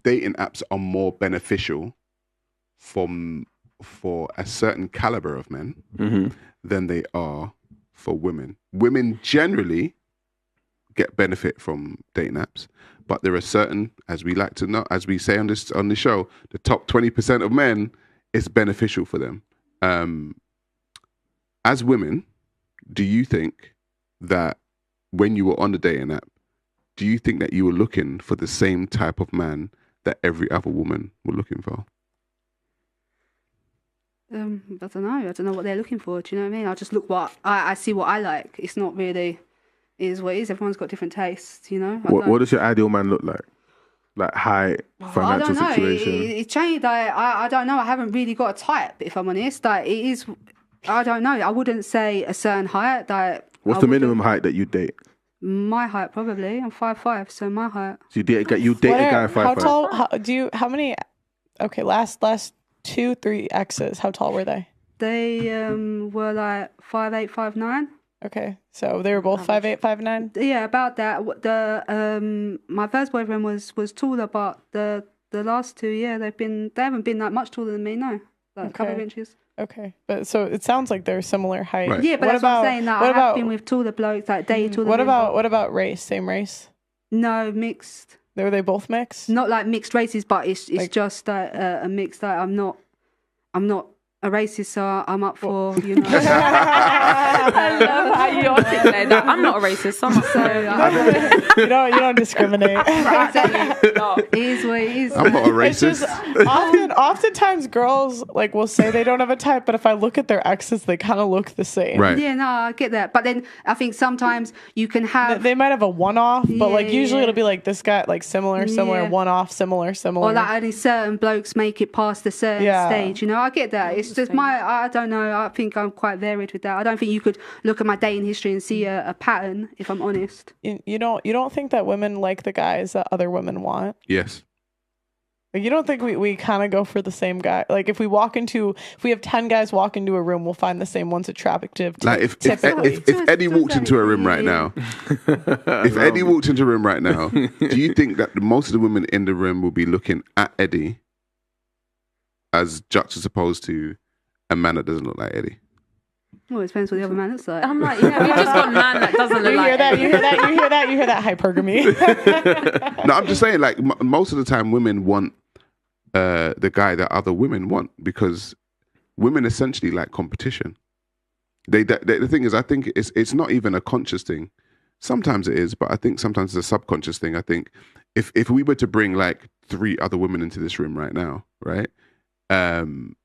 dating apps are more beneficial for a certain caliber of men than they are for women. Women generally get benefit from dating apps, but there are certain, as we like to know, as we say on the show, the top 20% of men, it's beneficial for them. As women, do you think that when you were on the dating app, do you think that you were looking for the same type of man that every other woman were looking for? I don't know. I don't know what they're looking for. Do you know what I mean? I just look I see what I like. It's not really, it is what it is. Everyone's got different tastes, you know? What does your ideal man look like? Like height, financial situation? It changed. I don't know. I haven't really got a type, if I'm honest. Like, it is, I don't know. I wouldn't say a certain height. What's the minimum height that you date? My height, probably. I'm 5'5", so my height. So you date a guy 5'5". How tall? How many? Okay, last 2-3 exes. How tall were they? They were like 5'8", 5'9". Okay, so they were both 5'8", 5'9". Yeah, about that. My first boyfriend was taller, but the last two, yeah, they haven't been that much taller than me. No, like a couple of inches. Okay, but so it sounds like they're similar height. Right. Yeah, but that's what I'm saying. That I have been with taller blokes, like dated taller. What about race? Same race? No, mixed. Were they both mixed? Not like mixed races, but it's like, just a mix. That I'm not a racist, so I'm up for, you know. I love how you articulate that. I'm not a racist, so you don't discriminate. It is what it is. I'm not a racist. Oftentimes girls like will say they don't have a type, but if I look at their exes, they kind of look the same. Right. Yeah, no, I get that. But then I think sometimes you can have... They might have a one-off, but like usually it'll be like this guy, like similar, one-off, similar. Or like only certain blokes make it past a certain stage, you know? I get that. It's just I don't know. I think I'm quite varied with that. I don't think you could look at my dating history and see a pattern, if I'm honest. You don't think that women like the guys that other women want? Yes. Like, you don't think we kind of go for the same guy? Like if we have 10 guys walk into a room, we'll find the same ones attractive. Like if Eddie walked into a room right now, do you think that most of the women in the room will be looking at Eddie as juxtaposed to a man that doesn't look like Eddie? Well, it depends what the other man looks like. I'm like, yeah, we just got a man that doesn't look like Eddie. You hear that hypergamy. No, I'm just saying, like, most of the time women want the guy that other women want, because women essentially like competition. The thing is, I think it's not even a conscious thing. Sometimes it is, but I think sometimes it's a subconscious thing. I think if we were to bring like 3 other women into this room right now, right,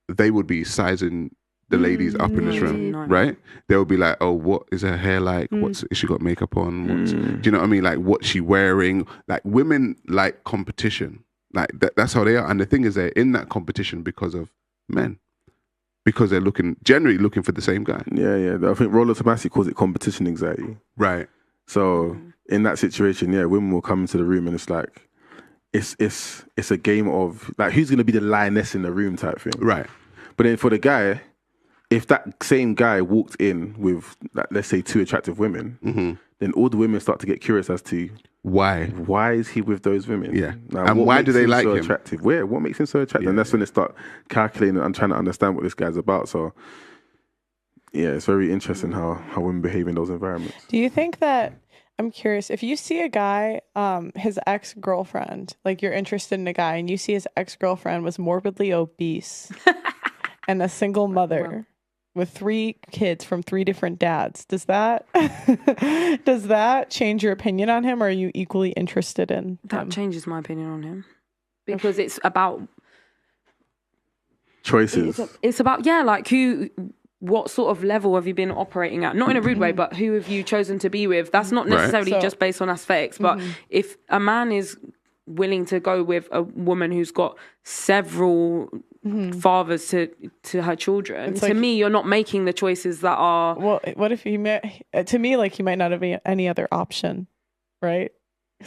they would be sizing the ladies up in this room, right? They would be like, oh, what is her hair like? Is she got makeup on? Do you know what I mean? Like, what's she wearing? Like, women like competition. Like, that's how they are. And the thing is, they're in that competition because of men. Because they're generally looking for the same guy. Yeah. I think Rollo Tomasi calls it competition anxiety. Right. So in that situation, women will come into the room and it's like, it's a game of like, who's going to be the lioness in the room type thing. Right. But then for the guy, if that same guy walked in with, like, let's say 2 attractive women, then all the women start to get curious as to why is he with those women? Yeah. Now, and why do they like him? Attractive? What makes him so attractive? Yeah. And that's when they start calculating and trying to understand what this guy's about. So yeah, it's very interesting how women behave in those environments. Do you think that, I'm curious, if you see a guy, his ex-girlfriend, like you're interested in a guy and you see his ex-girlfriend was morbidly obese and a single mother with 3 kids from 3 different dads, does that change your opinion on him, or are you equally interested in that? Changes my opinion on him, because it's about choices. It's about like what sort of level have you been operating at? Not in a rude way, but who have you chosen to be with? That's not necessarily just based on aesthetics, but if a man is willing to go with a woman who's got several fathers to her children, to me, you're not making the choices that are... Well, what if to me, like, he might not have any other option, right?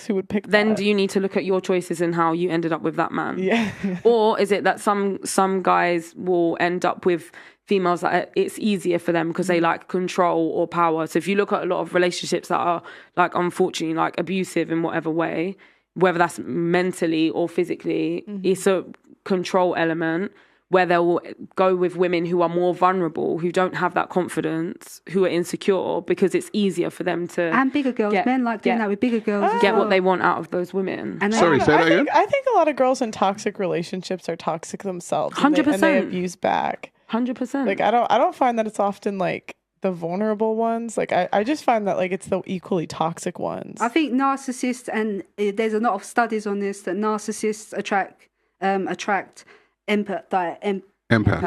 Who would pick then that? Do you need to look at your choices and how you ended up with that man? Yeah. Or is it that some guys will end up with females that it's easier for them because they like control or power? So if you look at a lot of relationships that are like unfortunately like abusive in whatever way, whether that's mentally or physically. It's a control element where they'll go with women who are more vulnerable, who don't have that confidence, who are insecure, because it's easier for them to... And bigger girls. Men like doing that with bigger girls. Get what they want out of those women. And Sorry, say that again? I think a lot of girls in toxic relationships are toxic themselves. 100%. And they abuse back. 100%. Like, I don't find that it's often, like, the vulnerable ones. Like, I just find that, like, it's the equally toxic ones. I think narcissists, and there's a lot of studies on this, that narcissists attract empaths.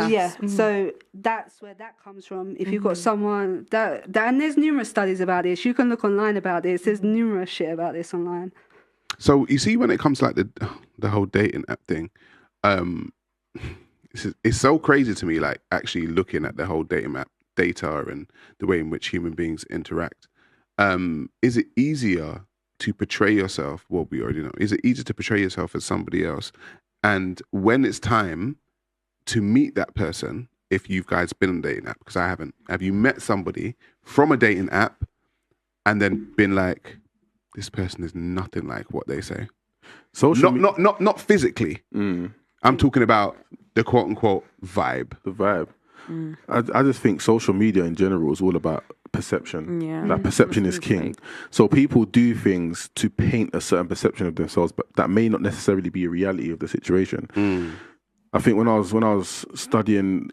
Yeah, so that's where that comes from. If you've got someone that and there's numerous studies about this. You can look online about this. There's numerous shit about this online. So you see, when it comes to like the whole dating app thing, it's so crazy to me. Like actually looking at the whole dating app data and the way in which human beings interact. Is it easier to portray yourself? Well, we already know. Is it easier to portray yourself as somebody else? And when it's time to meet that person, if you guys been on a dating app, because I haven't, have you met somebody from a dating app and then been like, this person is nothing like what they say? Not physically. I'm talking about the quote unquote vibe. The vibe. I just think social media in general is all about perception. Yeah. Like perception is king. So people do things to paint a certain perception of themselves, but that may not necessarily be a reality of the situation. I think when I was studying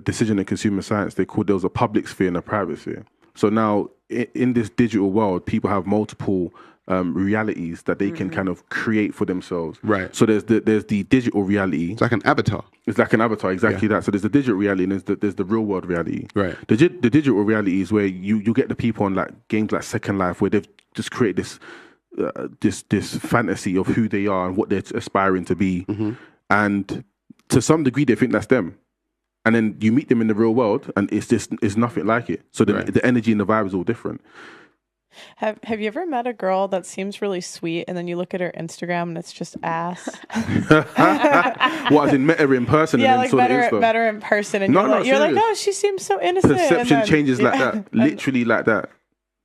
decision and consumer science, there was a public sphere and a private sphere. So now in this digital world, people have multiple realities that they can kind of create for themselves. Right. So there's the digital reality. It's like an avatar. It's like an avatar, exactly that. So there's the digital reality and there's the real world reality. Right. The digital reality is where you get the people on like games like Second Life, where they've just created this fantasy of who they are and what they're aspiring to be, and to some degree they think that's them. And then you meet them in the real world, and it's nothing like it. So the energy and the vibe is all different. Have you ever met a girl that seems really sweet, and then you look at her Instagram and it's just ass? What, as in met her in person? Yeah, and then like met her in person, and you're like, oh, she seems so innocent. Perception changes like that, literally like that.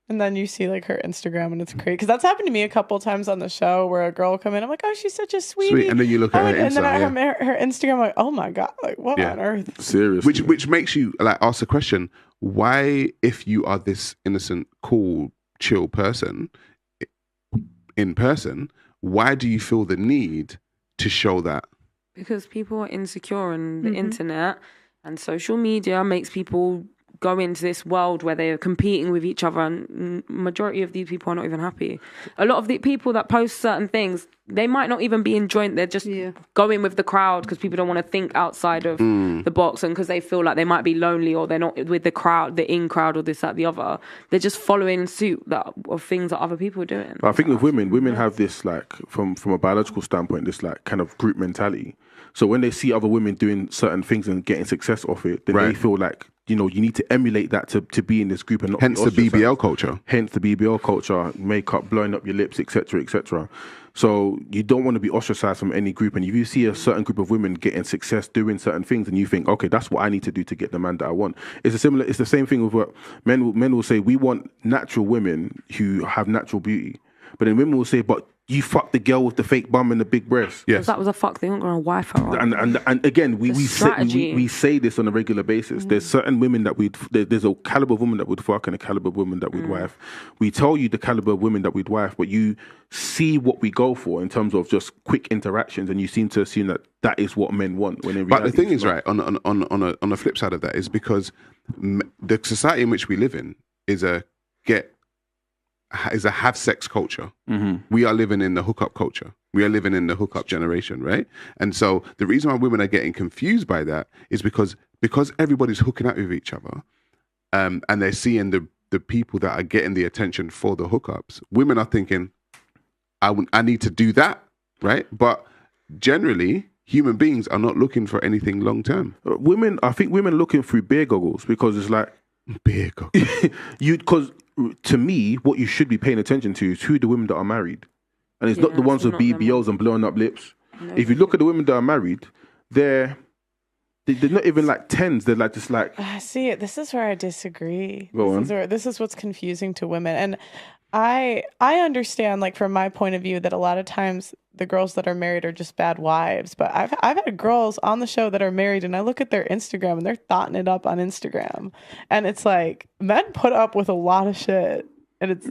And then you see like her Instagram, and it's crazy, because that's happened to me a couple of times on the show, where a girl will come in, I'm like, oh, she's such a sweetie. And then you look at her Instagram, and then I have her Instagram, I'm like, oh my god, like what on earth? Seriously. Which makes you like ask the question: why, if you are this innocent, cool, chill person in person, why do you feel the need to show that? Because people are insecure, and the internet and social media makes people go into this world where they're competing with each other, and majority of these people are not even happy. A lot of the people that post certain things, they might not even be enjoying, they're just going with the crowd because people don't want to think outside of the box, and because they feel like they might be lonely, or they're not with the crowd, the in crowd, or this, that, the other. They're just following suit of things that other people are doing. I think with women have this, like, from a biological standpoint, this like kind of group mentality. So when they see other women doing certain things and getting success off it, then they feel like, you know, you need to emulate that to be in this group, and not hence the BBL culture. Hence the BBL culture, makeup, blowing up your lips, etc., etc. So you don't want to be ostracized from any group. And if you see a certain group of women getting success doing certain things, and you think, okay, that's what I need to do to get the man that I want. It's the same thing with what men will say. We want natural women who have natural beauty, but then women will say, but you fuck the girl with the fake bum and the big breasts. Yes. That was a fuck. They weren't going to wife her. And again, we say this on a regular basis. There's certain women that there's a caliber of woman that we'd fuck and a caliber of women that we'd wife. We tell you the caliber of women that we'd wife, but you see what we go for in terms of just quick interactions, and you seem to assume that is what men want. When in reality, but the thing is, right, on the flip side of that is because the society in which we live in is a have sex culture. We are living in the hookup culture. We are living in the hookup generation, right? And so the reason why women are getting confused by that is because everybody's hooking up with each other, and they're seeing the people that are getting the attention for the hookups. Women are thinking, I need to do that, right? But generally, human beings are not looking for anything long term. I think women are looking through beer goggles, because it's like beer goggles. Because to me, what you should be paying attention to is who the women that are married, and it's not the ones with BBLs and blowing up lips. No, if you look at the women that are married, they're not even like 10s. They're like just like. See, this is where I disagree. Go on. This is what's confusing to women, and I understand, like, from my point of view, that a lot of times the girls that are married are just bad wives. But I've had girls on the show that are married, and I look at their Instagram, and they're thotting it up on Instagram, and it's like men put up with a lot of shit, and it's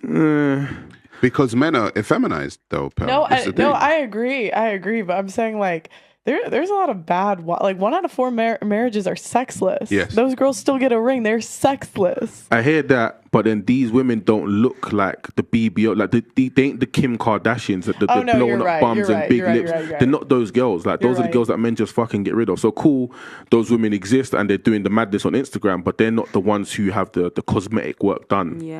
because men are effeminized, though. Pal. No, I agree, but I'm saying, like, there's a lot of bad, like 1 out of 4 marriages are sexless. Yes. Those girls still get a ring. They're sexless. I hear that, but then these women don't look like the BBO, like they ain't the Kim Kardashians, the blown up bums and big lips. They're not those girls. Like those are the girls that men just fucking get rid of. So cool, those women exist and they're doing the madness on Instagram, but they're not the ones who have the cosmetic work done. Yeah.